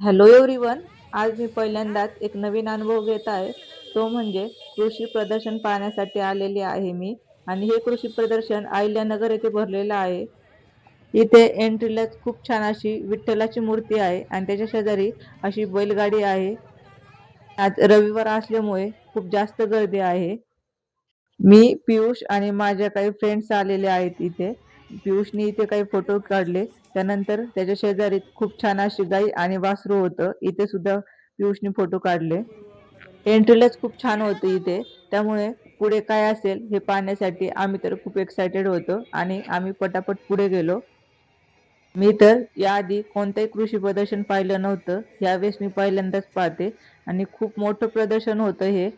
Hello everyone. आज मी पहिल्यांदाच एक नवीन अनुभव घेत आहे. तो म्हणजे कृषी प्रदर्शन पाहण्यासाठी आलेले आहे मी. आणि हे कृषी प्रदर्शन अहिल्यानगर येथे भरलेलं आहे. इथे एंट्रीलाच खूप छान अशी विठ्ठलाची मूर्ती आहे आणि त्याच्या शेजारी अशी बैलगाडी आहे. आज रविवार असल्यामुळे खूप जास्त गर्दी आहे. मी, पियुष आणि माझ्या काही फ्रेंड्स आलेले आहेत इथे. पियुषने इथे काही फोटो काढले. त्यानंतर त्याच्या शेजारी खूप छान अशी गाई आणि वासरू होतं. इथे सुद्धा पियुषने फोटो काढले. एंट्रीलाच खूप छान होतं इथे. त्यामुळे पुढे काय असेल हे पाहण्यासाठी आम्ही तर खूप एक्सायटेड होतो आणि आम्ही पटापट पुढे गेलो. मी तर याआधी कोणतंही कृषी प्रदर्शन पाहिलं नव्हतं. यावेळेस मी पहिल्यांदाच पाहते आणि खूप मोठं प्रदर्शन होतं हे.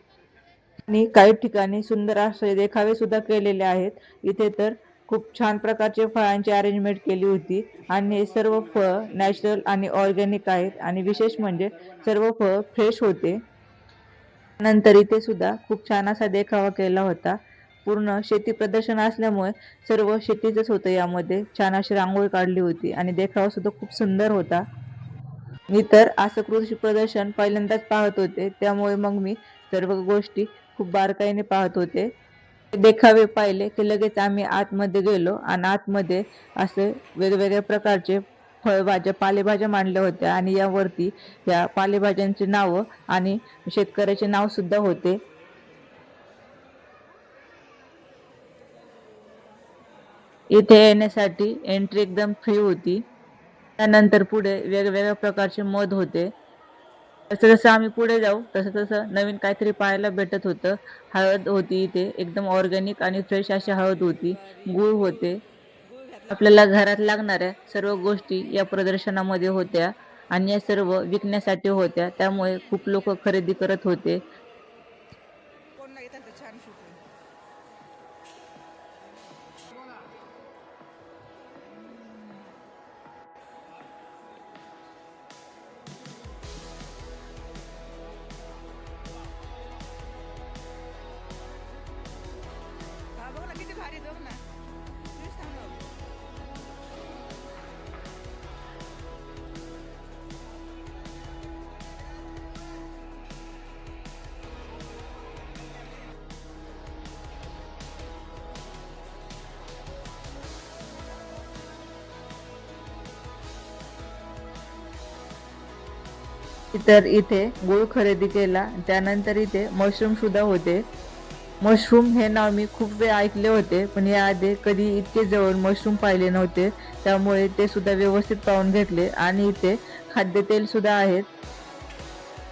आणि काही ठिकाणी सुंदर असे देखावे सुद्धा केलेले आहेत. इथे तर खूप छान प्रकारचे फळांची अरेंजमेंट केली होती आणि हे सर्व फळ नॅचरल आणि ऑर्गॅनिक आहेत आणि विशेष म्हणजे सर्व फळ फ्रेश होते. नंतर इथे सुद्धा खूप छान असा देखावा केला होता. पूर्ण शेती प्रदर्शन असल्यामुळे सर्व शेतीचंच होतं यामध्ये. छान अशी रांगोळी काढली होती आणि देखावा सुद्धा खूप सुंदर होता. मी तर असं कृषी प्रदर्शन पहिल्यांदाच पाहत होते. त्यामुळे मग मी सर्व गोष्टी खूप बारकाईने पाहत होते. देखावे पाहिले की लगेच आम्ही आतमध्ये गेलो आणि आतमध्ये असे वेगवेगळ्या प्रकारचे फळभाज्या, पालेभाज्या मांडल्या होत्या आणि यावरती या पालेभाज्यांची नावं आणि शेतकऱ्याचे नाव सुद्धा होते. इथे येण्यासाठी एंट्री एकदम फ्री होती. त्यानंतर पुढे वेगवेगळ्या प्रकारचे मध होते. जसं जसं आम्ही पुढे जाऊ तसं तसं नवीन काहीतरी पाहायला भेटत होतं. हळद होती इथे एकदम ऑर्गॅनिक आणि फ्रेश अशी हळद होती. गूळ होते. आपल्याला घरात लागणाऱ्या सर्व गोष्टी या प्रदर्शनामध्ये होत्या आणि या सर्व विकण्यासाठी होत्या. त्यामुळे खूप लोक खरेदी करत होते. तर इथे गूळ खरेदी केला. त्यानंतर इथे मशरूम सुद्धा होते. मशरूम हे नाव मी खूप वेळ ऐकले होते, पण याआधी कधी इतके जवळ मशरूम पाहिले नव्हते. त्यामुळे ते सुद्धा व्यवस्थित पाहून घेतले आणि इथे खाद्यतेल सुद्धा आहेत.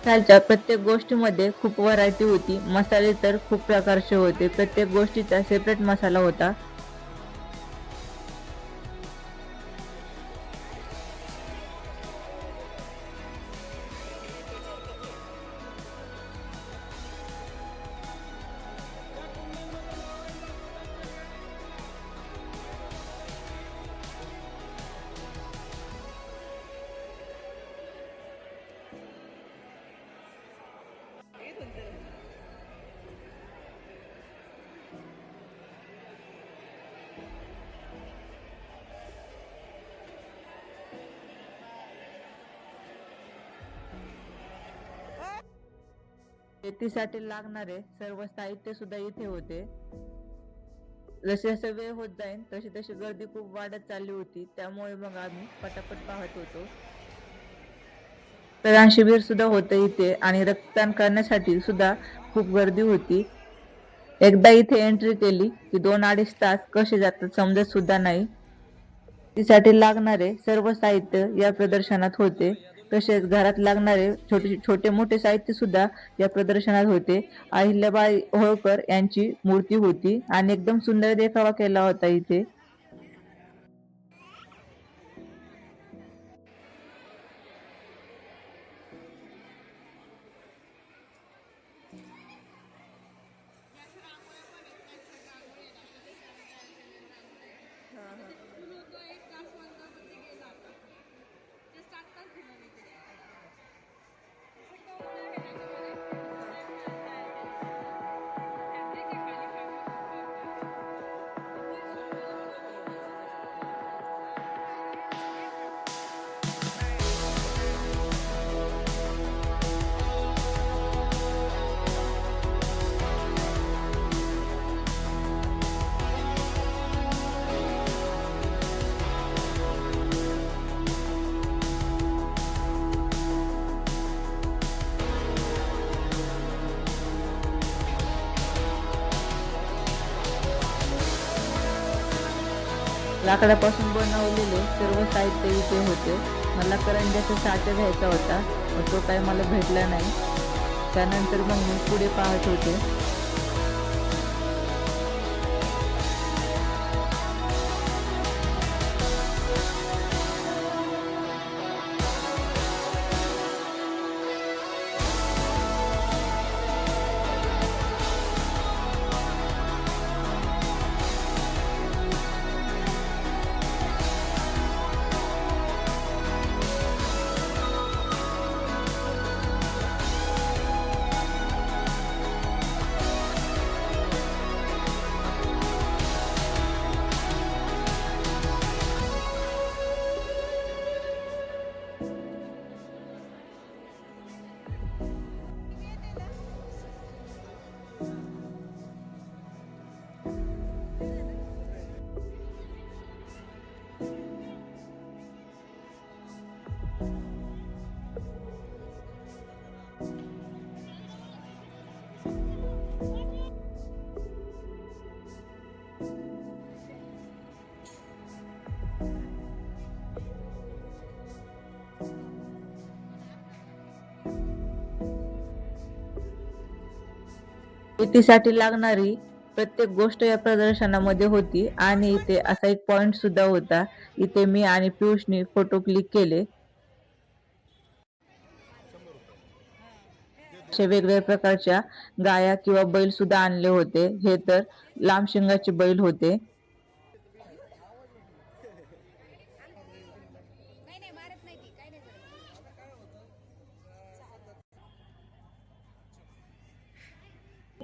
खालच्या प्रत्येक गोष्टीमध्ये खूप व्हरायटी होती. मसाले तर खूप प्रकारचे होते. प्रत्येक गोष्टीचा सेपरेट मसाला होता. शेतीसाठी लागणारे सर्व साहित्य सुद्धा इथे होते. जसे जसे वेळ होत जाईल तशी तशी गर्दी खूप वाढत चालली होती. त्यामुळे मग आम्ही पटापट पाहत होतो. रक्तदान शिबिर सुद्धा होतं इथे आणि रक्तदान करण्यासाठी सुद्धा खूप गर्दी होती. एकदा इथे एंट्री केली की 2-2.5 तास कसे जातात समजत सुद्धा नाही. साठी लागणारे सर्व साहित्य या प्रदर्शनात होते. तसेच घरात लागणारे छोटे छोटे मोठे साहित्य सुद्धा या प्रदर्शनात होते. अहिल्याबाई होळकर यांची मूर्ती होती आणि एकदम सुंदर देखावा केला होता इथे. लाकडापासून बनवलेले सर्व साहित्य इथे होते. मला करंज्याचा साचा घ्यायचा होता, पण तो काही मला भेटला नाही. त्यानंतर मग मी पुढे पाहत होते. शेतीसाठी लागणारी प्रत्येक गोष्ट या प्रदर्शनामध्ये होती आणि इथे असा एक पॉइंट सुद्धा होता. इथे मी आणि पियुषनी फोटो क्लिक केले. अशा वेगवेगळ्या प्रकारच्या गाया किंवा बैल सुद्धा आणले होते. हे तर लांब शिंगाचे बैल होते.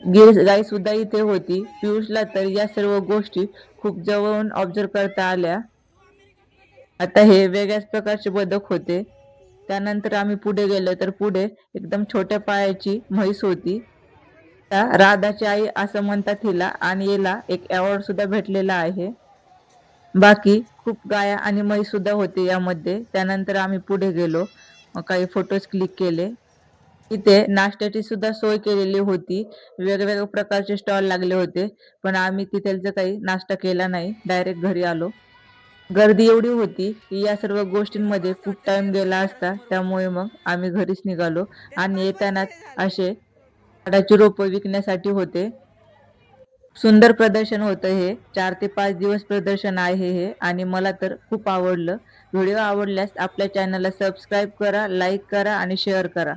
गिर गाय सुद्धा इथे होती. पियुषला तर या सर्व गोष्टी खूप जवळून ऑब्झर्व करता आल्या. आता हे वेगळ्याच प्रकारचे बदक होते. त्यानंतर आम्ही पुढे गेलो तर पुढे एकदम छोट्या पायाची म्हैस होती. राधाची आई असं म्हणतात हिला आणि हिला एक अवॉर्ड सुद्धा भेटलेला आहे. बाकी खूप गाया आणि म्हैस सुद्धा होते यामध्ये. त्यानंतर आम्ही पुढे गेलो, काही फोटोज क्लिक केले. इथे नाश्त्याची सुद्धा सोय केलेली होती. वेगवेगळ्या प्रकारचे स्टॉल लागले होते, पण आम्ही तिथलचा काही नाश्ता केला नाही, डायरेक्ट घरी आलो. गर्दी एवढी होती की या सर्व गोष्टींमध्ये खूप टाइम गेला असता. त्यामुळे मग आम्ही घरीच निघालो आणि येताना असे झाडाची रोपं विकण्यासाठी होते. सुंदर प्रदर्शन होतं हे. 4 ते 5 दिवस प्रदर्शन आहे हे आणि मला तर खूप आवडलं. व्हिडिओ आवडल्यास आपल्या चॅनलला सबस्क्राईब करा, लाईक करा आणि शेअर करा.